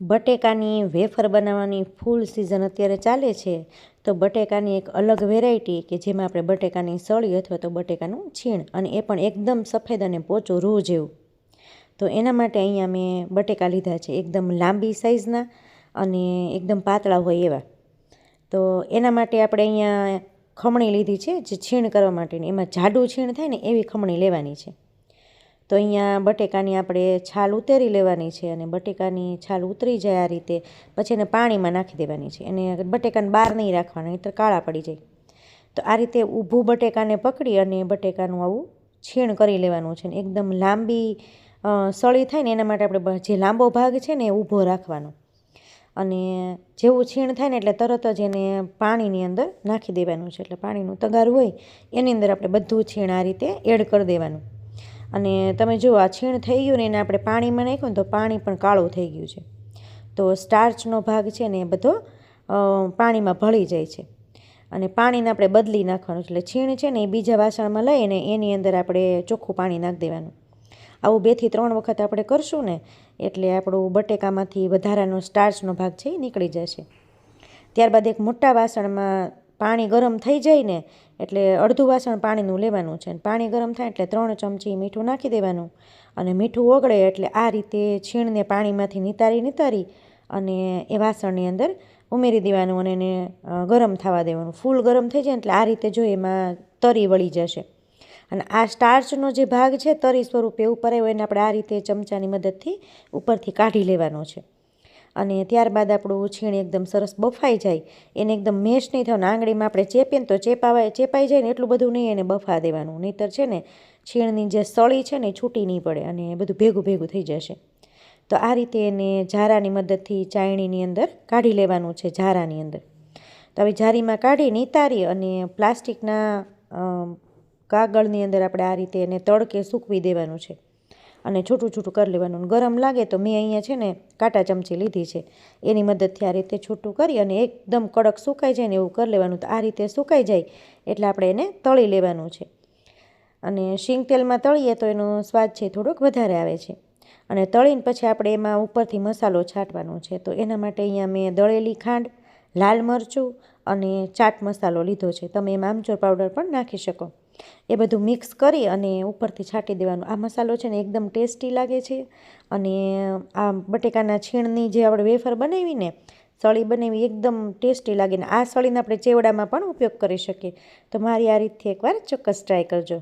બટેકાની wafer બનાવવાની ફૂલ season અત્યારે ચાલે છે, તો બટેકાની એક અલગ વેરાયટી કે જેમાં આપણે બટેકાની સળી અથવા તો બટેકાનું છીણ, અને એ પણ એકદમ સફેદ અને પોચું રૂ જેવું. તો એના માટે અહીંયા મેં બટેકા લીધા છે એકદમ લાંબી સાઇઝના અને એકદમ પાતળા હોય એવા. તો એના માટે આપણે અહીંયા ખમણી લીધી છે જે છીણ કરવા માટેની, એમાં જાડું છીણ થાય ને એવી ખમણી લેવાની છે. તો અહીંયા બટેકાની આપણે છાલ ઉતરી લેવાની છે, અને બટેકાની છાલ ઉતરી જાય આ રીતે પછી એને પાણીમાં નાખી દેવાની છે. એને બટેકાને બહાર નહીં રાખવાના, નહીંતર કાળા પડી જાય. તો આ રીતે ઊભું બટેકાને પકડી અને બટેકાનું આવું છીણ કરી લેવાનું છે. ને એકદમ લાંબી સળી થાય ને એના માટે આપણે જે લાંબો ભાગ છે ને એ ઊભો રાખવાનો, અને જેવું છીણ થાય ને એટલે તરત જ એને પાણીની અંદર નાખી દેવાનું છે. એટલે પાણીનું તગારું હોય એની અંદર આપણે બધું છીણ આ રીતે એડ કરી દેવાનું. અને તમે જુઓ આ છીણ થઈ ગયું ને એને આપણે પાણીમાં નાખ્યું ને તો પાણી પણ કાળું થઈ ગયું છે. તો સ્ટાર્ચનો ભાગ છે ને એ બધો પાણીમાં ભળી જાય છે, અને પાણીને આપણે બદલી નાખવાનું. એટલે છીણ છે ને એ બીજા વાસણમાં લઈને એની અંદર આપણે ચોખ્ખું પાણી નાખી દેવાનું. આવું 2 થી 3 વખત આપણે કરશું ને એટલે આપણું બટેકામાંથી વધારાનો સ્ટાર્ચનો ભાગ છે એ નીકળી જશે. ત્યારબાદ એક મોટા વાસણમાં પાણી ગરમ થઈ જાય ને એટલે અડધું વાસણ પાણીનું લેવાનું છે. પાણી ગરમ થાય એટલે 3 ચમચી મીઠું નાખી દેવાનું, અને મીઠું ઓગળે એટલે આ રીતે છીણને પાણીમાંથી નિતારી અને એ વાસણની અંદર ઉમેરી દેવાનું, અને એને ગરમ થવા દેવાનું. ફૂલ ગરમ થઈ જાય એટલે આ રીતે જો એમાં તરી વળી જશે. અને આ સ્ટાર્ચનો જે ભાગ છે તરી સ્વરૂપે ઉપર આવ્યો એને આપણે આ રીતે ચમચાની મદદથી ઉપરથી કાઢી લેવાનો છે. અને ત્યારબાદ આપણું છીણ એકદમ સરસ બફાઈ જાય, એને એકદમ મેશ નહીં થવાનું. આંગળીમાં આપણે ચેપીએ ને તો ચેપાઈ જાય ને એટલું બધું નહીં એને બફા દેવાનું, નહીંતર છે ને છીણની જે સળી છે ને એ છૂટી નહીં પડે અને બધું ભેગું થઈ જશે. તો આ રીતે એને ઝારાની મદદથી ચાયણીની અંદર કાઢી લેવાનું છે, ઝારાની અંદર. તો આવી ઝારીમાં કાઢી નિતારી અને પ્લાસ્ટિકના કાગળની અંદર આપણે આ રીતે એને તડકે સૂકવી દેવાનું છે, અને છૂટું કરી લેવાનું. ગરમ લાગે તો મેં અહીંયા છે ને કાંટા ચમચી લીધી છે, એની મદદથી આ રીતે છૂટું કરી અને એકદમ કડક સુકાઈ જાય ને એવું કરી લેવાનું. તો આ રીતે સુકાઈ જાય એટલે આપણે એને તળી લેવાનું છે, અને શીંગ તેલમાં તળીએ તો એનો સ્વાદ છે થોડોક વધારે આવે છે. અને તળીને પછી આપણે એમાં ઉપરથી મસાલો છાંટવાનો છે. તો એના માટે અહીંયા મેં દળેલી ખાંડ, લાલ મરચું અને ચાટ મસાલો લીધો છે. તમે એમાં આમચૂર પાવડર પણ નાખી શકો. એ બધું મિક્સ કરી અને ઉપરથી છાંટી દેવાનું. આ મસાલો છે ને એકદમ ટેસ્ટી લાગે છે, અને આ બટેકાના છીણની જે આપણે વેફર બનાવીને સળી બનાવી એકદમ ટેસ્ટી લાગે. ને આ સળીને આપણે ચેવડામાં પણ ઉપયોગ કરી શકીએ. તો મારી આ રીતથી એકવાર ચોક્કસ ટ્રાય કરજો.